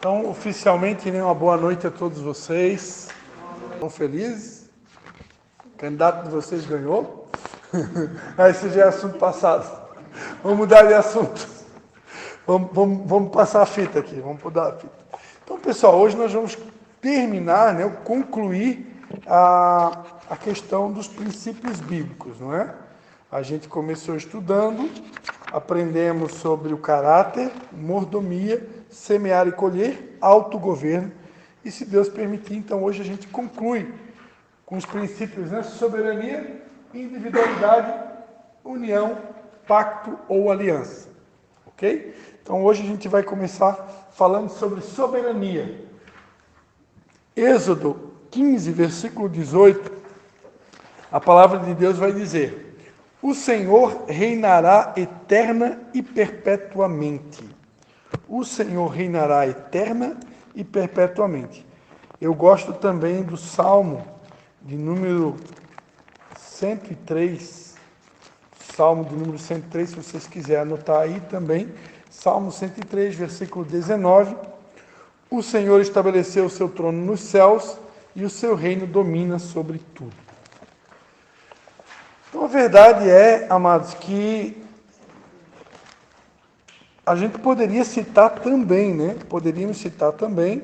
Então, oficialmente, uma boa noite a todos vocês. Estão felizes? O candidato de vocês ganhou? Esse já é assunto passado. Vamos mudar de assunto. Vamos passar a fita aqui, vamos mudar a fita. Então, pessoal, hoje nós vamos terminar, concluir a questão dos princípios bíblicos, não é? A gente começou estudando, aprendemos sobre o caráter, mordomia, semear e colher, autogoverno, e se Deus permitir, então hoje a gente conclui com os princípios, soberania, individualidade, união, pacto ou aliança, ok? Então hoje a gente vai começar falando sobre soberania. Êxodo 15, versículo 18, a palavra de Deus vai dizer: o Senhor reinará eterna e perpetuamente. O Senhor reinará eterna e perpetuamente. Eu gosto também do Salmo de número 103. Salmo de número 103, se vocês quiserem anotar aí também. Salmo 103, versículo 19. O Senhor estabeleceu o seu trono nos céus e o seu reino domina sobre tudo. Então, a verdade é, amados, que a gente poderia citar também, Poderíamos citar também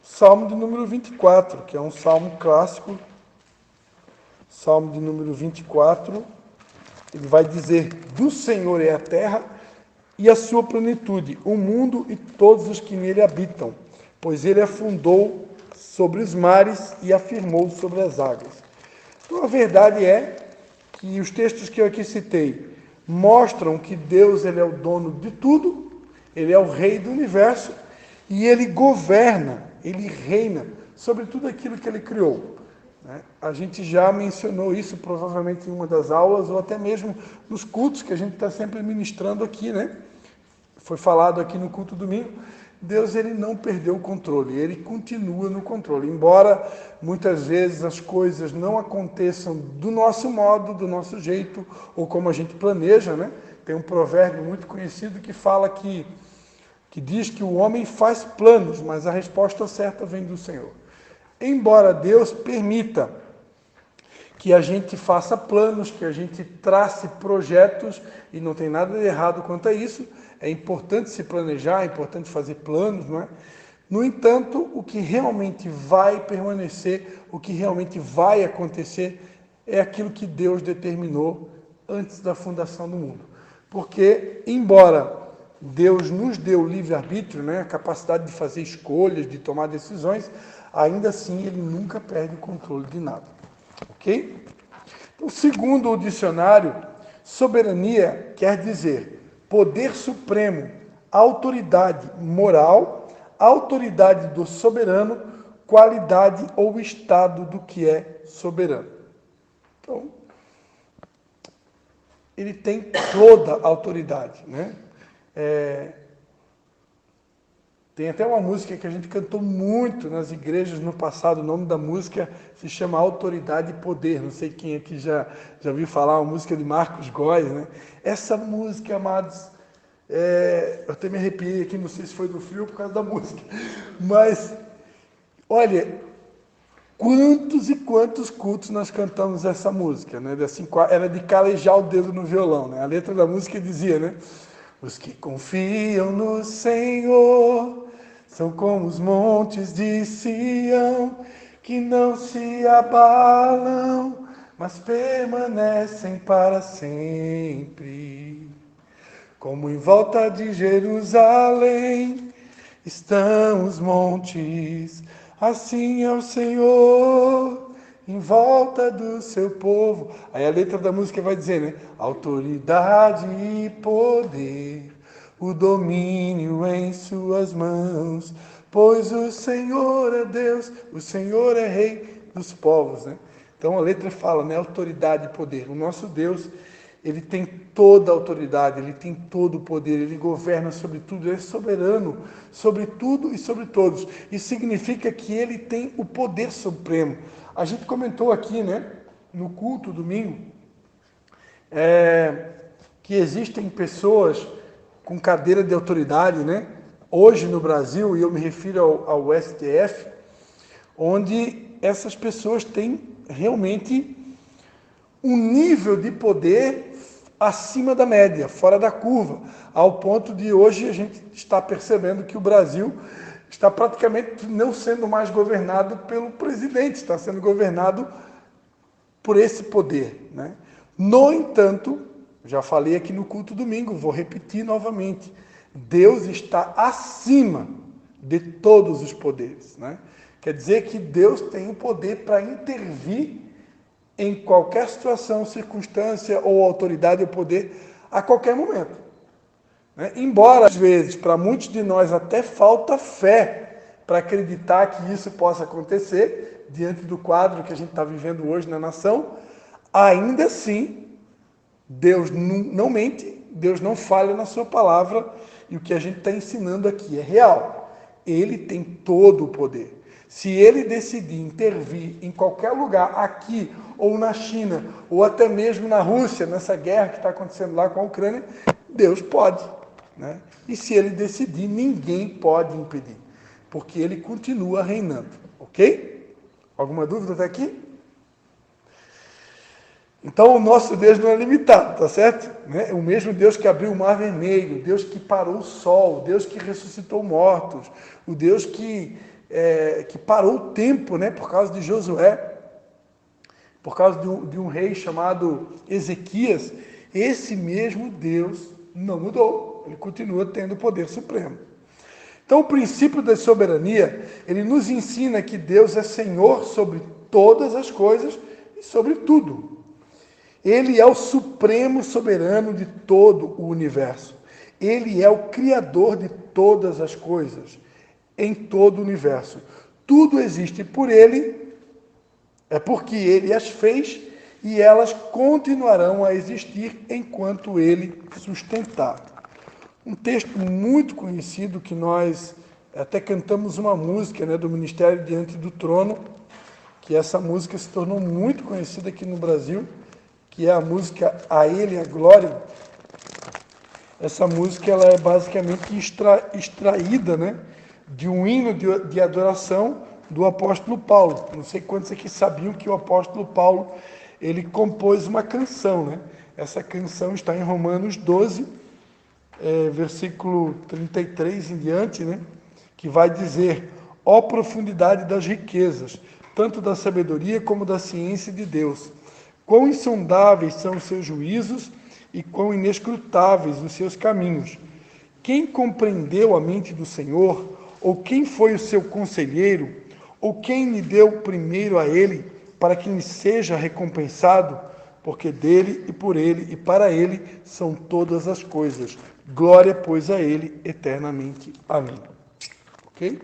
Salmo de número 24, que é um salmo clássico. Salmo de número 24, ele vai dizer: do Senhor é a terra e a sua plenitude, o mundo e todos os que nele habitam, pois ele afundou sobre os mares e afirmou sobre as águas. Então, a verdade é que os textos que eu aqui citei mostram que Deus ele é o dono de tudo, ele é o rei do universo e ele governa, ele reina sobre tudo aquilo que ele criou. A gente já mencionou isso provavelmente em uma das aulas ou até mesmo nos cultos que a gente está sempre ministrando aqui, Foi falado aqui no culto domingo. Deus ele não perdeu o controle, ele continua no controle. Embora muitas vezes as coisas não aconteçam do nosso modo, do nosso jeito, ou como a gente planeja, Tem um provérbio muito conhecido que fala que diz que o homem faz planos, mas a resposta certa vem do Senhor. Embora Deus permita que a gente faça planos, que a gente trace projetos, e não tem nada de errado quanto a isso, é importante se planejar, é importante fazer planos, No entanto, o que realmente vai permanecer, o que realmente vai acontecer, é aquilo que Deus determinou antes da fundação do mundo. Porque, embora Deus nos deu livre-arbítrio, a capacidade de fazer escolhas, de tomar decisões, ainda assim Ele nunca perde o controle de nada. Ok? Então, segundo o dicionário, soberania quer dizer poder supremo, autoridade moral, autoridade do soberano, qualidade ou estado do que é soberano. Então, ele tem toda a autoridade, Tem até uma música que a gente cantou muito nas igrejas no passado, o nome da música se chama Autoridade e Poder. Não sei quem aqui já ouviu falar, uma música de Marcos Góes, Essa música, amados, eu até me arrepiei aqui, não sei se foi do frio por causa da música, mas, olha, quantos e quantos cultos nós cantamos essa música, Era de calejar o dedo no violão, A letra da música dizia, os que confiam no Senhor são como os montes de Sião, que não se abalam, mas permanecem para sempre. Como em volta de Jerusalém estão os montes, assim é o Senhor em volta do seu povo. Aí a letra da música vai dizer, autoridade e poder, o domínio em suas mãos, pois o Senhor é Deus, o Senhor é Rei dos povos, Então a letra fala, autoridade e poder. O nosso Deus, ele tem toda a autoridade, ele tem todo o poder, ele governa sobre tudo, ele é soberano sobre tudo e sobre todos. Isso significa que ele tem o poder supremo. A gente comentou aqui, no culto domingo, que existem pessoas com cadeira de autoridade, hoje no Brasil, e eu me refiro ao STF, onde essas pessoas têm realmente um nível de poder acima da média, fora da curva, ao ponto de hoje a gente está percebendo que o Brasil está praticamente não sendo mais governado pelo presidente, está sendo governado por esse poder, né? No entanto, já falei aqui no culto domingo, vou repetir novamente, Deus está acima de todos os poderes, né? Quer dizer que Deus tem o poder para intervir em qualquer situação, circunstância ou autoridade ou poder a qualquer momento, né? Embora, às vezes, para muitos de nós até falta fé para acreditar que isso possa acontecer, diante do quadro que a gente está vivendo hoje na nação, ainda assim, Deus não mente, Deus não falha na sua palavra, e o que a gente está ensinando aqui é real. Ele tem todo o poder. Se ele decidir intervir em qualquer lugar, aqui ou na China, ou até mesmo na Rússia, nessa guerra que está acontecendo lá com a Ucrânia, Deus pode, né? E se ele decidir, ninguém pode impedir, porque ele continua reinando, ok? Alguma dúvida até aqui? Então, o nosso Deus não é limitado, tá certo? Né? O mesmo Deus que abriu o mar vermelho, Deus que parou o sol, Deus que ressuscitou mortos, o Deus que parou o tempo, né, por causa de Josué, por causa de um rei chamado Ezequias, esse mesmo Deus não mudou, ele continua tendo o poder supremo. Então, o princípio da soberania, ele nos ensina que Deus é Senhor sobre todas as coisas e sobre tudo. Ele é o supremo soberano de todo o universo. Ele é o criador de todas as coisas, em todo o universo. Tudo existe por ele, é porque ele as fez, e elas continuarão a existir enquanto ele sustentar. Um texto muito conhecido que nós até cantamos uma música, né, do Ministério Diante do Trono, que essa música se tornou muito conhecida aqui no Brasil, que é a música A Ele a Glória. Essa música ela é basicamente extraída, né, de um hino de adoração do apóstolo Paulo. Não sei quantos aqui sabiam que o apóstolo Paulo ele compôs uma canção, né? Essa canção está em Romanos 12, versículo 33 em diante, né? Que vai dizer: ó profundidade das riquezas, tanto da sabedoria como da ciência de Deus. Quão insondáveis são os seus juízos e quão inescrutáveis os seus caminhos. Quem compreendeu a mente do Senhor? Ou quem foi o seu conselheiro? Ou quem lhe deu primeiro a ele, para que lhe seja recompensado? Porque dele e por ele e para ele são todas as coisas. Glória, pois, a ele eternamente. Amém. Ok?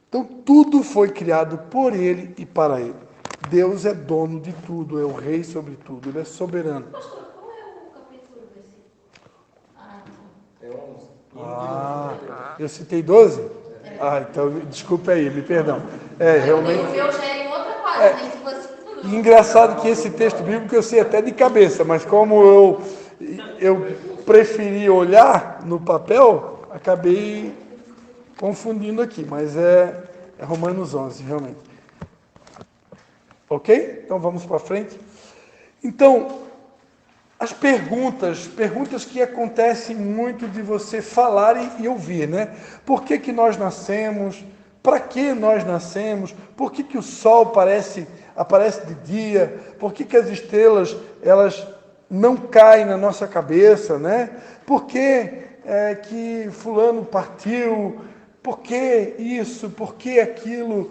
Então, tudo foi criado por ele e para ele. Deus é dono de tudo, é o rei sobre tudo, ele é soberano. Pastor, qual é o capítulo desse? É 11. Eu citei 12? Então, desculpe aí, me perdão. Realmente. O meu já é em outra página, nem que você... E engraçado que esse texto bíblico eu sei até de cabeça, mas como eu preferi olhar no papel, acabei confundindo aqui, mas é Romanos 11, realmente. Ok? Então vamos para frente. Então, as perguntas que acontecem muito de você falar e ouvir, né? Por que nós nascemos? Para que nós nascemos? Por que o sol aparece de dia? Por que as estrelas elas não caem na nossa cabeça, né? Por que fulano partiu? Por que isso? Por que aquilo?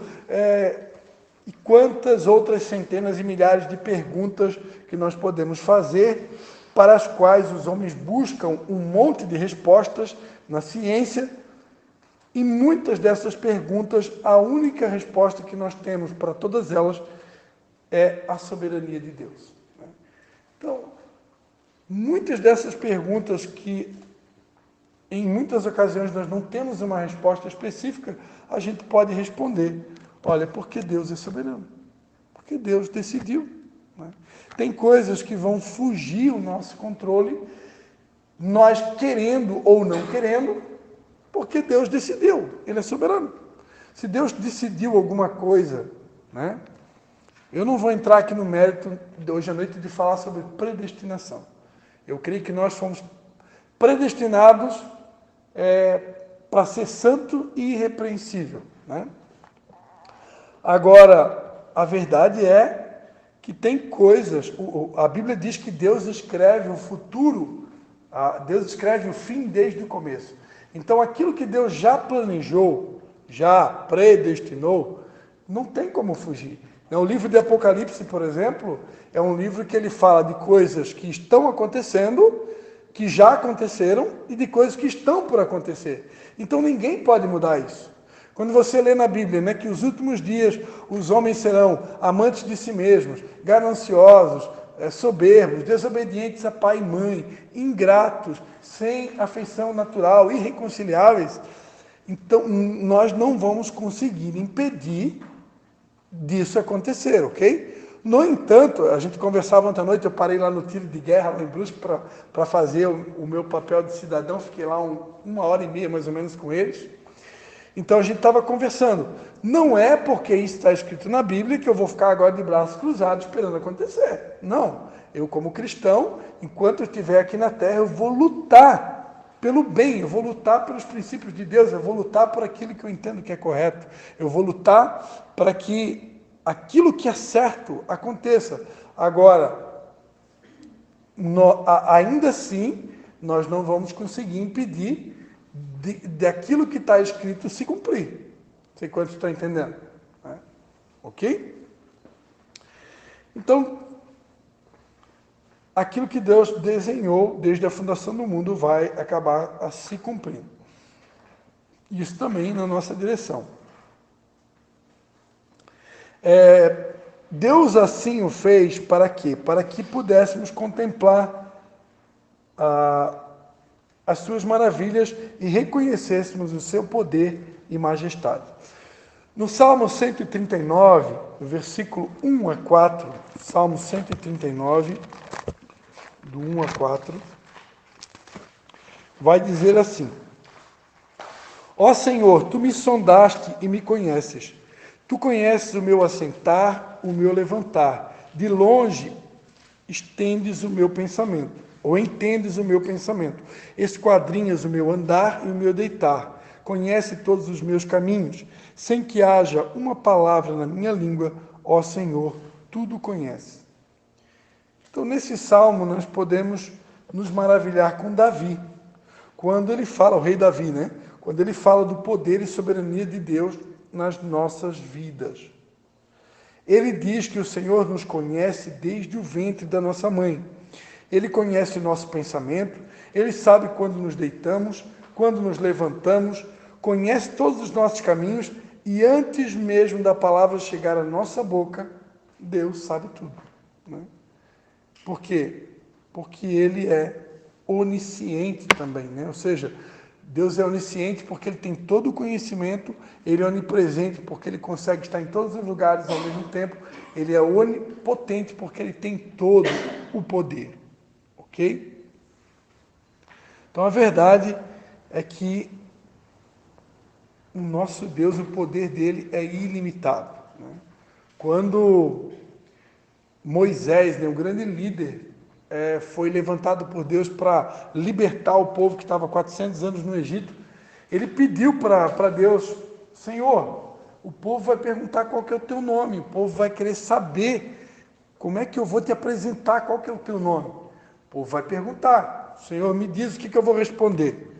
E quantas outras centenas e milhares de perguntas que nós podemos fazer, para as quais os homens buscam um monte de respostas na ciência, e muitas dessas perguntas, a única resposta que nós temos para todas elas é a soberania de Deus. Então, muitas dessas perguntas que, em muitas ocasiões, nós não temos uma resposta específica, a gente pode responder: olha, porque Deus é soberano. Porque Deus decidiu. Né? Tem coisas que vão fugir o nosso controle, nós querendo ou não querendo, Porque Deus decidiu, Ele é soberano. Se Deus decidiu alguma coisa, né? Eu não vou entrar aqui no mérito de hoje à noite de falar sobre predestinação. Eu creio que nós fomos predestinados para ser santo e irrepreensível, né? Agora, a verdade é que tem coisas, a Bíblia diz que Deus escreve o futuro, Deus escreve o fim desde o começo. Então, aquilo que Deus já planejou, já predestinou, não tem como fugir. O livro de Apocalipse, por exemplo, é um livro que ele fala de coisas que estão acontecendo, que já aconteceram, e de coisas que estão por acontecer. Então, ninguém pode mudar isso. Quando você lê na Bíblia, né, que os últimos dias os homens serão amantes de si mesmos, gananciosos, soberbos, desobedientes a pai e mãe, ingratos, sem afeição natural, irreconciliáveis, então nós não vamos conseguir impedir disso acontecer, ok? No entanto, a gente conversava ontem à noite, eu parei lá no tiro de guerra, lá em Brusque, para fazer o meu papel de cidadão, fiquei lá 1h30 mais ou menos com eles. Então a gente estava conversando. Não é porque isso está escrito na Bíblia que eu vou ficar agora de braços cruzados esperando acontecer. Não. Eu, como cristão, enquanto eu estiver aqui na terra, eu vou lutar pelo bem, eu vou lutar pelos princípios de Deus, eu vou lutar por aquilo que eu entendo que é correto. Eu vou lutar para que aquilo que é certo aconteça. Agora, ainda assim, nós não vamos conseguir impedir daquilo que está escrito se cumprir. Não sei quantos estão entendendo. Né? Ok? Então, aquilo que Deus desenhou desde a fundação do mundo vai acabar a se cumprindo. Isso também na nossa direção. Deus assim o fez para quê? Para que pudéssemos contemplar as suas maravilhas e reconhecêssemos o seu poder e majestade. No Salmo 139, versículo 1 a 4, Salmo 139, do 1 a 4, vai dizer assim: Ó Senhor, tu me sondaste e me conheces. Tu conheces o meu assentar, o meu levantar. De longe estendes o meu pensamento. Ou entendes o meu pensamento, esquadrinhas o meu andar e o meu deitar, conhece todos os meus caminhos, sem que haja uma palavra na minha língua, ó Senhor, tudo conhece. Então, nesse salmo, nós podemos nos maravilhar com Davi, quando ele fala, o rei Davi, né? Quando ele fala do poder e soberania de Deus nas nossas vidas. Ele diz que o Senhor nos conhece desde o ventre da nossa mãe. Ele conhece o nosso pensamento, Ele sabe quando nos deitamos, quando nos levantamos, conhece todos os nossos caminhos e antes mesmo da palavra chegar à nossa boca, Deus sabe tudo. Né? Por quê? Porque Ele é onisciente também, né? Ou seja, Deus é onisciente porque Ele tem todo o conhecimento, Ele é onipresente porque Ele consegue estar em todos os lugares ao mesmo tempo, Ele é onipotente porque Ele tem todo o poder. Ok? Então a verdade é que o nosso Deus, o poder dele é ilimitado. Né? Quando Moisés, né, o grande líder, foi levantado por Deus para libertar o povo que estava 400 anos no Egito, ele pediu para Deus: Senhor, o povo vai perguntar qual que é o teu nome, o povo vai querer saber como é que eu vou te apresentar, qual que é o teu nome. O povo vai perguntar, Senhor, me diz o que eu vou responder.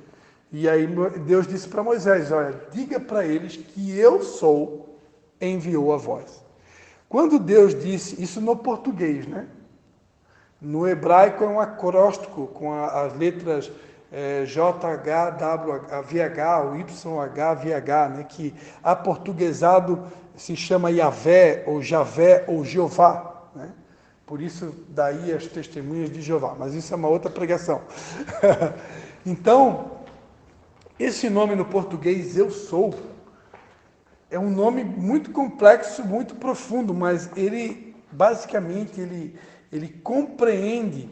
E aí Deus disse para Moisés: olha, diga para eles que eu sou, enviou a voz. Quando Deus disse, isso no português, né? No hebraico é um acróstico com as letras JHWH ou YHVH, né? Que aportuguesado se chama Yahvé, ou Javé, ou Jeová, né? Por isso, daí as testemunhas de Jeová. Mas isso é uma outra pregação. Então, esse nome no português, Eu Sou, é um nome muito complexo, muito profundo, mas ele, basicamente, ele compreende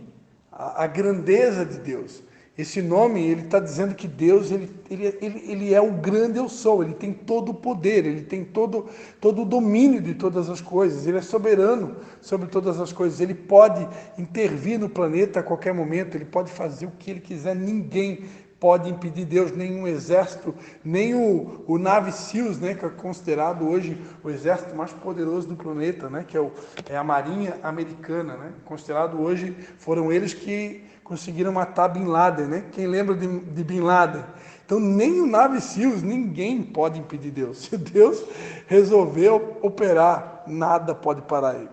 a grandeza de Deus. Esse nome, ele está dizendo que Deus, ele é o grande eu sou, ele tem todo o poder, ele tem todo o domínio de todas as coisas, ele é soberano sobre todas as coisas, ele pode intervir no planeta a qualquer momento, ele pode fazer o que ele quiser, ninguém pode impedir Deus, nenhum exército, nem o Navy SEALs, né, que é considerado hoje o exército mais poderoso do planeta, né, que é a Marinha Americana, né, considerado hoje, foram eles que conseguiram matar Bin Laden, né? Quem lembra de Bin Laden? Então, nem o Navy SEALs, ninguém pode impedir Deus. Se Deus resolveu operar, nada pode parar ele,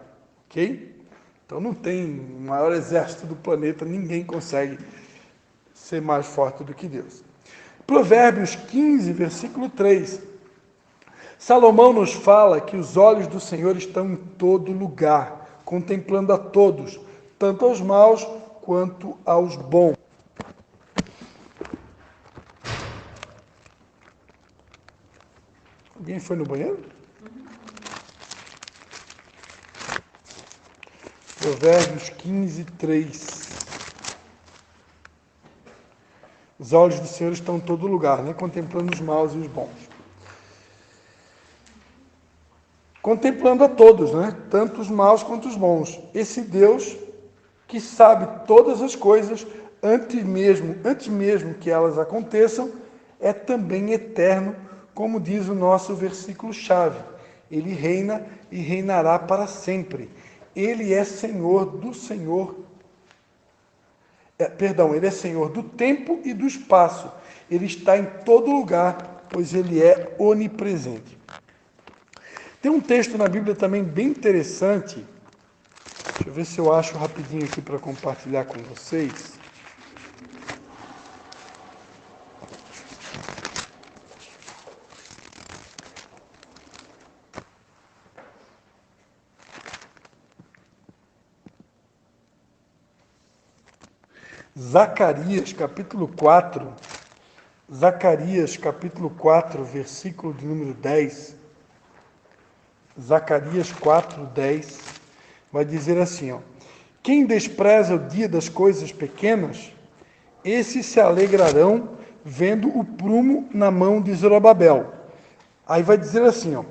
ok? Então, não tem o maior exército do planeta, ninguém consegue ser mais forte do que Deus. Provérbios 15, versículo 3. Salomão nos fala que os olhos do Senhor estão em todo lugar, contemplando a todos, tanto aos maus quanto aos bons. Alguém foi no banheiro? Provérbios 15, 3. Os olhos do Senhor estão em todo lugar, né? Contemplando os maus e os bons. Contemplando a todos, né? Tanto os maus quanto os bons. Esse Deus que sabe todas as coisas antes mesmo que elas aconteçam, é também eterno, como diz o nosso versículo-chave. Ele reina e reinará para sempre. Ele é Senhor do Senhor. Ele é Senhor do tempo e do espaço. Ele está em todo lugar, pois ele é onipresente. Tem um texto na Bíblia também bem interessante. Deixa eu ver se eu acho rapidinho aqui para compartilhar com vocês. Zacarias, capítulo 4. Zacarias, capítulo 4, versículo de número 10. Zacarias 4, 10. Vai dizer assim, ó: quem despreza o dia das coisas pequenas, esses se alegrarão vendo o prumo na mão de Zorobabel. Aí vai dizer assim, ó: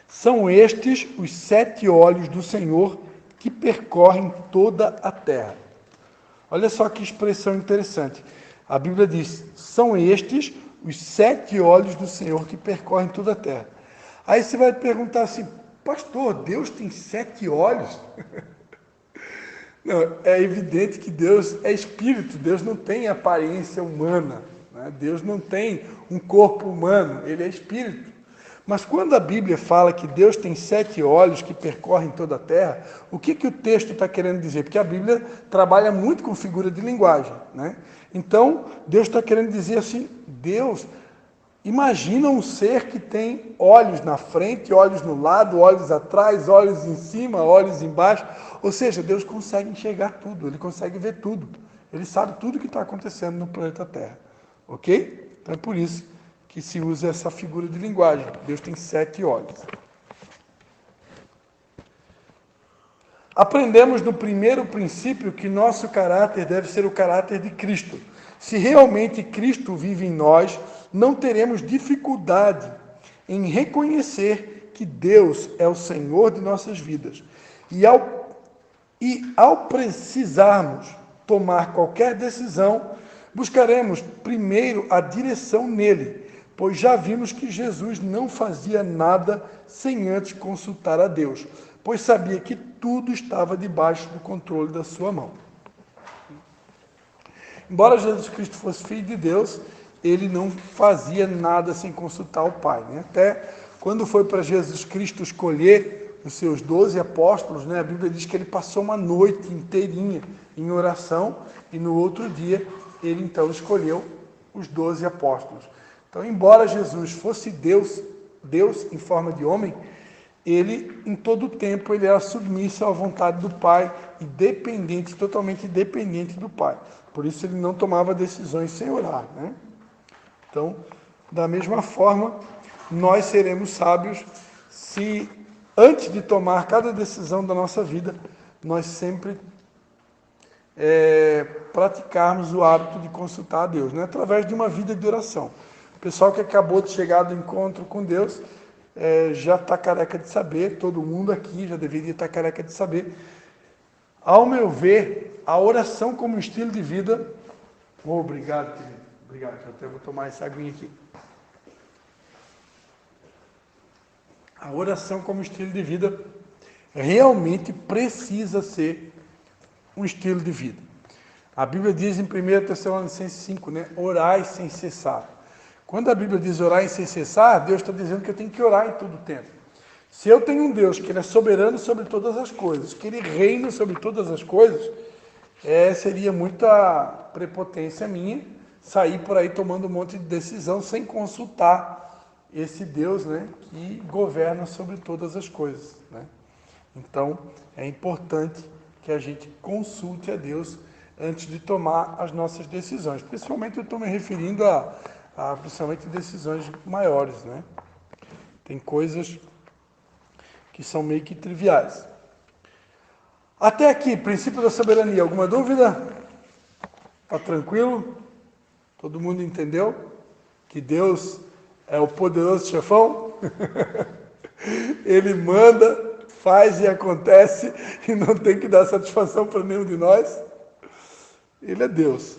são estes os 7 olhos do Senhor que percorrem toda a terra. Olha só que expressão interessante. A Bíblia diz, são estes os 7 olhos do Senhor que percorrem toda a terra. Aí você vai perguntar assim, pastor, Deus tem 7 olhos? Não, é evidente que Deus é espírito, Deus não tem aparência humana, né? Deus não tem um corpo humano, ele é espírito. Mas quando a Bíblia fala que Deus tem 7 olhos que percorrem toda a terra, o que o texto está querendo dizer? Porque a Bíblia trabalha muito com figura de linguagem, né? Então, Deus está querendo dizer assim, Deus... Imagina um ser que tem olhos na frente, olhos no lado, olhos atrás, olhos em cima, olhos embaixo. Ou seja, Deus consegue enxergar tudo, Ele consegue ver tudo. Ele sabe tudo o que está acontecendo no planeta Terra. Ok? Então é por isso que se usa essa figura de linguagem. Deus tem 7 olhos. Aprendemos no primeiro princípio que nosso caráter deve ser o caráter de Cristo. Se realmente Cristo vive em nós, não teremos dificuldade em reconhecer que Deus é o Senhor de nossas vidas. E ao precisarmos tomar qualquer decisão, buscaremos primeiro a direção nele, pois já vimos que Jesus não fazia nada sem antes consultar a Deus, pois sabia que tudo estava debaixo do controle da sua mão. Embora Jesus Cristo fosse filho de Deus, ele não fazia nada sem consultar o Pai, né? Até quando foi para Jesus Cristo escolher os seus 12 apóstolos, né? A Bíblia diz que ele passou uma noite inteirinha em oração e no outro dia ele então escolheu os 12 apóstolos. Então, embora Jesus fosse Deus em forma de homem, ele, em todo o tempo, ele era submisso à vontade do Pai e totalmente dependente do Pai. Por isso ele não tomava decisões sem orar, né? Então, da mesma forma, nós seremos sábios se, antes de tomar cada decisão da nossa vida, nós sempre praticarmos o hábito de consultar a Deus, né? Através de uma vida de oração. O pessoal que acabou de chegar do encontro com Deus já está careca de saber, todo mundo aqui já deveria estar careca de saber. Ao meu ver, a oração como estilo de vida... obrigado, querido. Obrigado, eu até vou tomar essa aguinha aqui. A oração como estilo de vida realmente precisa ser um estilo de vida. A Bíblia diz em 1 Tessalonicenses 5, né? Orai sem cessar. Quando a Bíblia diz orar sem cessar, Deus está dizendo que eu tenho que orar em todo o tempo. Se eu tenho um Deus que Ele é soberano sobre todas as coisas, que Ele reina sobre todas as coisas, seria muita prepotência minha sair por aí tomando um monte de decisão sem consultar esse Deus, né, que governa sobre todas as coisas, né? Então, é importante que a gente consulte a Deus antes de tomar as nossas decisões. Principalmente eu estou me referindo a principalmente decisões maiores, né? Tem coisas que são meio que triviais. Até aqui, princípio da soberania. Alguma dúvida? Está tranquilo? Todo mundo entendeu? Que Deus é o poderoso chefão? Ele manda, faz e acontece e não tem que dar satisfação para nenhum de nós. Ele é Deus.